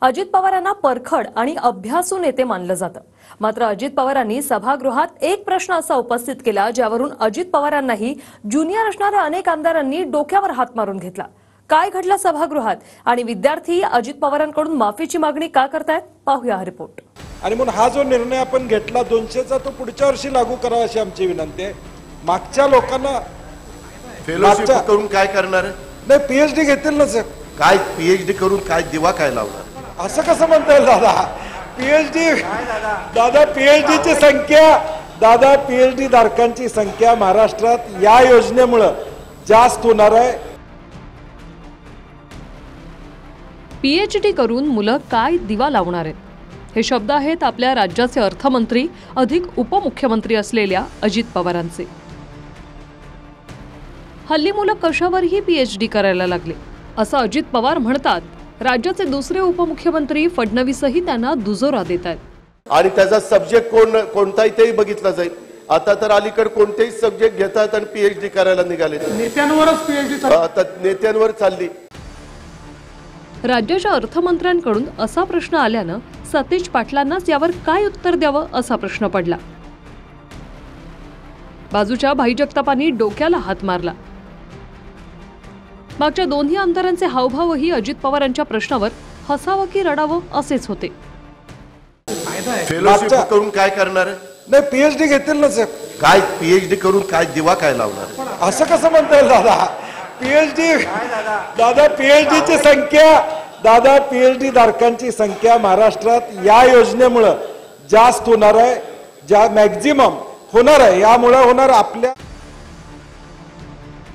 अजित पवारांना परखड आणि अभ्यासू नेते मानलं जातं। मात्र अजित पवारांनी सभागृहात एक प्रश्न असा उपस्थित केला ज्यावरून अजित पवारांनाही ज्युनियर असणाऱ्या अनेक आमदारांनी डोक्यावर हात मारून घेतला। काय घडलं सभागृहात आणि विद्यार्थी अजित पवारांकडून माफीची मागणी का करतायत, पाहूया हा रिपोर्ट। आणि म्हणून हा जो निर्णय आपण घेतला 200चा तो पुढच्या वर्षी लागू करावा अशी आमची विनंती आहे। मागच्या लोकांना फेलोशिप करून काय करणार? नाही, पीएचडी घेतील ना सर। काय पीएचडी करून काय दिवा काय लावणार? असं कसं म्हणता येईल दादा? पीएचडीची संख्या पीएचडी धारकांची संख्या महाराष्ट्रात या योजनेमुळे जास्त होणार आहे। पीएचडी करून मुलं काय दिवा लावणार आहेत, हे शब्द आहेत आपल्या राज्याचे अर्थमंत्री अधिक उपमुख्यमंत्री असलेल्या अजित पवारांचे। हल्ली मुलं कशावरही पीएचडी करायला लागले असं अजित पवार म्हणतात। राज्याचे दुसरे उपमुख्यमंत्री फडणवीसही त्यांना दुजोरा देत आहेत। आणि त्याचा सब्जेक्ट कोणताही तेही बघितला जाईल। आता तर अलीकडे कोणतेही सब्जेक्ट घेतात आणि पीएचडी करायला निघाले। नेत्यांवरच पीएचडी आता नेत्यांवर चालली। राज्याच्या अर्थमंत्र्यांकडून असा प्रश्न आल्यानं सतीश पाटलांनाच यावर काय उत्तर द्यावं असा प्रश्न पडला। बाजूच्या भाई जगतापांनी डोक्याला हात मारला। मागच्या दोन्ही आमदारांचे हावभावही अजित पवारांच्या प्रश्नावर हसावं की रडावं असेच होते। फेलोशिप करून काय करणार? नाही, पीएचडी घेतील ना सर। काय पीएचडी करून काय दिवा काय लावणार? असं कसं म्हणता येईल दादा? पीएचडीची संख्या पीएचडी धारकांची संख्या महाराष्ट्रात या योजनेमुळे जास्त होणार आहे, मॅक्झिमम होणार आहे, यामुळे होणार। आपल्या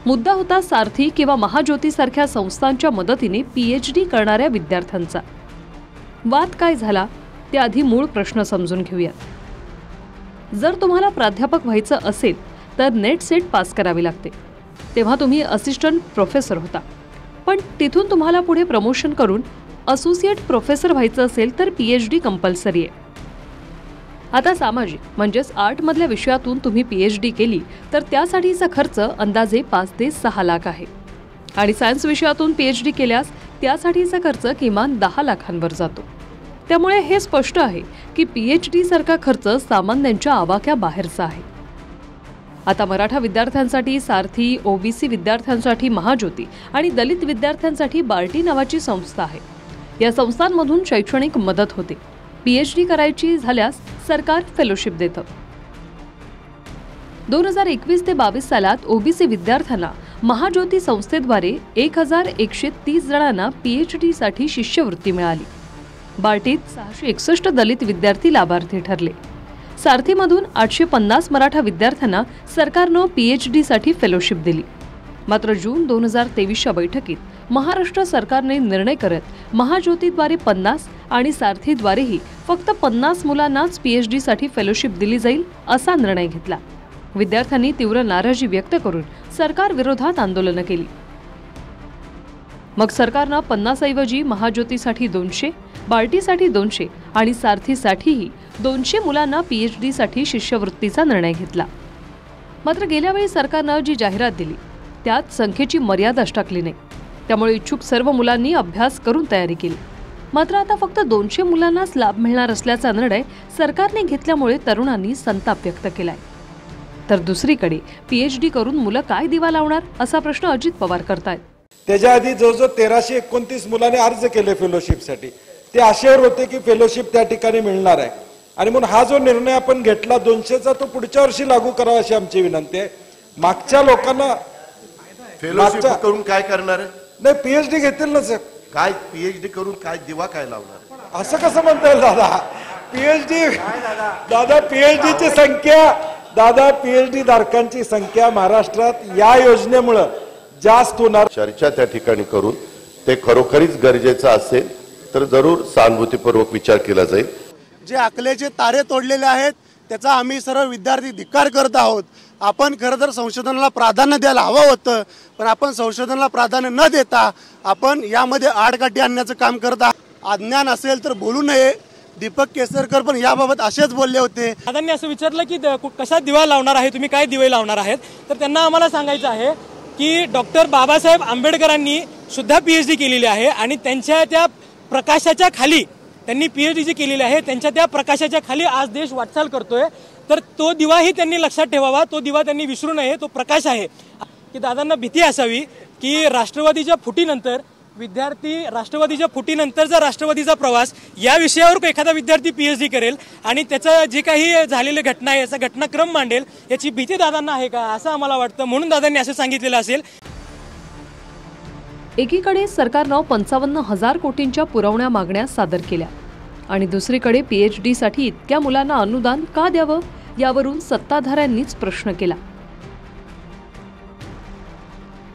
मुद्दा होता सारथी किंवा महाज्योती सारख्या संस्थांच्या मदतीने पीएचडी करणाऱ्या विद्यार्थ्यांचा। वाद काय झाला ते आधी मूळ प्रश्न समजून घेऊयात। जर तुम्हाला प्राध्यापक व्हायचं असेल तर नेट सेट पास करावी लागते। तेव्हा तुम्ही असिस्टंट प्रोफेसर होता, पण तिथून तुम्हाला पुढे प्रमोशन करून असोसिएट प्रोफेसर व्हायचं असेल तर पीएचडी कंपल्सरी आहे। आता सामाजिक म्हणजेच आर्ट मधल्या विषयातून तुम्ही पीएचडी केली तर त्यासाठीचा खर्च अंदाजे 5 ते 6 लाख आहे आणि सायन्स विषयातून पीएचडी केल्यास त्यासाठीचा खर्च किमान 10 लाखांवर जातो। त्यामुळे हे स्पष्ट आहे की पीएचडी सारखा खर्च सामान्यांच्या आवाक्याबाहेरचा आहे। आता मराठा विद्यार्थ्यांसाठी सारथी, ओबीसी विद्यार्थ्यांसाठी महाज्योती आणि दलित विद्यार्थ्यांसाठी बार्टी नावाची संस्था आहे। या संस्थांमधून शैक्षणिक मदत होते। पीएचडी करायची झाल्यास सरकार फेलोशिप देतं। 2021 ते 22 सालात ओबीसी विद्यार्थ्यांना महाज्योती संस्थेद्वारे 1130 जणांना पीएचडीसाठी शिष्यवृत्ती मिळाली। बार्टीत 661 दलित विद्यार्थी लाभार्थी ठरले। सारथीमधून 850 मराठा विद्यार्थ्यांना सरकारनं पीएचडीसाठी फेलोशिप दिली। मात्र जून 2023च्या बैठकीत महाराष्ट्र सरकारने निर्णय करत महाज्योतीद्वारे 50 आणि सारथीद्वारेही फक्त 50 मुलांनाच पीएचडीसाठी फेलोशिप दिली जाईल असा निर्णय घेतला। विद्यार्थ्यांनी तीव्र नाराजी व्यक्त करून सरकार विरोधात आंदोलनं केली। मग सरकारनं 50 ऐवजी महाज्योतीसाठी 200, बार्टीसाठी 200 आणि सारथीसाठीही 200 मुलांना पीएचडीसाठी शिष्यवृत्तीचा निर्णय घेतला। मात्र गेल्या वेळी सरकारनं जी जाहिरात दिली त्यात संख्येची मर्यादाच टाकली नाही। त्यामुळे इच्छुक सर्व मुलांनी अभ्यास करून तयारी केली। मात्र आता फक्त 200 मुलांनाच लाभ मिळणार असल्याचा निर्णय सरकारने घेतल्यामुळे तरुणांनी संताप व्यक्त केलाय। तर दुसरीकडे पीएचडी करून मुलं काय दिवा लावणार असा प्रश्न अजित पवार करतायत। त्याच्या आधी जो 1329 मुलांनी अर्ज केले फेलोशिपसाठी, ते आशेवर होते की फेलोशिप त्या ठिकाणी मिळणार आहे। आणि म्हणून हा जो निर्णय आपण घेतला 200चा तो पुढच्या वर्षी लागू करावा अशी आमची विनंती आहे। मागच्या लोकांना फेलोशिप करून काय करणार? नाही, पीएचडी घेतील ना सर। काय पीएचडी करून काय दिवा काय लावणार? असं कसं म्हणता येईल दादा? पीएचडीची संख्या पीएचडी धारकांची संख्या महाराष्ट्रात या योजनेमुळे जास्त होणार। चर्चा त्या ठिकाणी करून ते खरोखरीच गरजेचं असेल तर जरूर सहानुभूतीपूर्वक विचार केला जाईल। जे अकलेचे तारे तोडलेले आहेत त्याचा आम्ही सर्व विद्यार्थी धिक्कार करत आहोत। आपण खरं तर संशोधनाला प्राधान्य द्यायला हवं होतं, पण आपण संशोधनाला प्राधान्य न देता आपण यामध्ये आडकाठी आणण्याचं काम करत आहात। अज्ञान असेल तर बोलू नये। दीपक केसरकर पण याबाबत असेच बोलले होते। दादांनी असं विचारलं की कशा दिवा लावणार आहे तुम्ही, काय दिवे लावणार आहेत, तर त्यांना आम्हाला सांगायचं आहे की डॉक्टर बाबासाहेब आंबेडकरांनी सुद्धा पीएचडी केलेली आहे आणि त्यांच्या त्या प्रकाशाच्या खाली त्यांनी PhD जी केलेली आहे त्यांच्या त्या प्रकाशाच्या खाली आज देश वाटचाल करतोय. तर तो दिवाही त्यांनी लक्षात ठेवावा, तो दिवा त्यांनी विसरू नये. तो प्रकाश आहे की दादांना भीती असावी की राष्ट्रवादीच्या फुटीनंतर राष्ट्रवादीचा राष्ट्रवादीचा प्रवास या विषयावर एखादा विद्यार्थी PhD करेल आणि त्याचं जे काही झालेली घटना आहे याचा घटनाक्रम मांडेल, याची भीती दादांना आहे का असं आम्हाला वाटतं. म्हणून दादांनी असं सांगितलेलं असेल. एकीकडे सरकारनं 55,000 कोटींच्या पुरवण्या मागण्या सादर केल्या आणि दुसरीकडे PhD साठी इतक्या मुलांना अनुदान का द्यावं यावरून सत्ताधाऱ्यांनीच प्रश्न केला.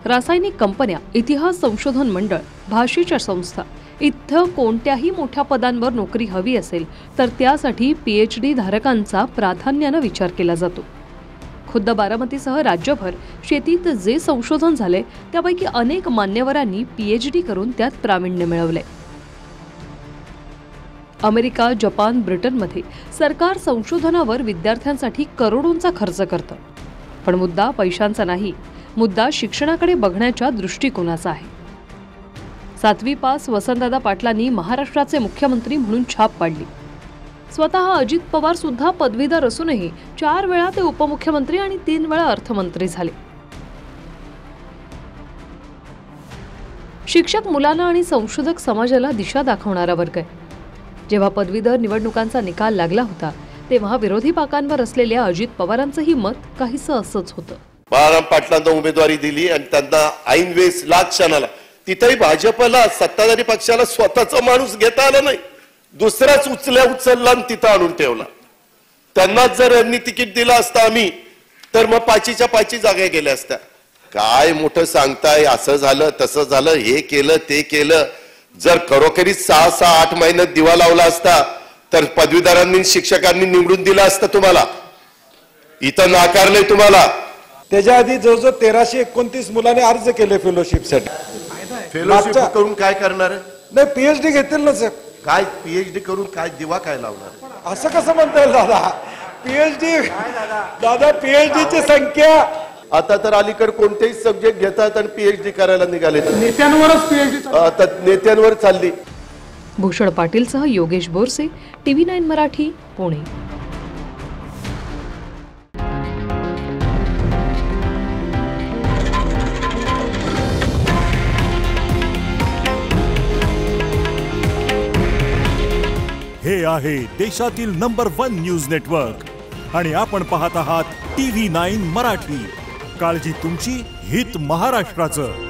रासायनिक कंपन्या, इतिहास संशोधन मंडळ, भाषेच्या संस्था इथं कोणत्याही मोठ्या पदांवर नोकरी हवी असेल तर त्यासाठी PhD धारकांचा प्राधान्यानं विचार केला जातो. खुद्द बारामतीसह राज्यभर शेतीत जे संशोधन झाले त्यापैकी अनेक मान्यवरांनी PhD करून त्यात प्रावीण्य मिळवले. अमेरिका, जपान, ब्रिटनमध्ये सरकार संशोधनावर विद्यार्थ्यांसाठी करोडोंचा खर्च करतं. पण मुद्दा पैशांचा नाही, मुद्दा शिक्षणाकडे बघण्याच्या दृष्टिकोनाचा आहे. 7वी पास वसंतदादा पाटलांनी महाराष्ट्राचे मुख्यमंत्री म्हणून छाप पाडली. स्वतः अजित पवार सुद्धा पदवीधर असूनही 4 वेळा ते उपमुख्यमंत्री आणि 3 वेळा अर्थमंत्री झाले. शिक्षक मुलांना आणि संशोधक समाजाला दिशा दाखवणारा वर्ग आहे. जेव्हा पदवीधर निवडणुकांचा निकाल लागला होता तेव्हा विरोधी बाकांवर असलेल्या अजित पवारांचंही मत काहीसं असंच होतं. बाळाराम पाटलांना उमेदवारी दिली आणि त्यांना ऐन वेळेस लाच क्षणाला तिथेही भाजपला सत्ताधारी पक्षाला स्वतःचा माणूस घेता आला नाही, दुसराच उचलला आणि तिथं आणून ठेवला. त्यांनाच जर यांनी तिकीट दिलं असतं आम्ही तर मग 5च्या 5 जागा गेल्या असत्या. काय मोठं सांगताय, असं झालं तसं झालं, हे केलं ते केलं. जर खरोखरी 6-8 महिन्यात दिवा लावला असता तर पदवीधरांनी शिक्षकांनी निवडून दिलं असतं तुम्हाला. इथं नाकारलंय तुम्हाला. त्याच्या आधी जवळजवळ 1329 मुलांनी अर्ज केले फेलोशिपसाठी. फेलोशिप करून काय करणार? नाही, PhD घेतील ना सर. काय PhD करून काय दिवा काय लावणार? असं कसं म्हणता येईल दादा? PhDची संख्या आता तर अलीकडे कोणतेही सब्जेक्ट घेतात आणि PhD करायला निघाले. नेत्यांवरच PhD आता नेत्यांवर चालली. भूषण पाटीलसह योगेश बोरसे, TV9 मराठी, पुणे. हे आहे देशातील नंबर 1 न्यूज नेटवर्क आणि आपण पाहत आहात TV9 मराठी. काळजी तुमची, हित महाराष्ट्राचं.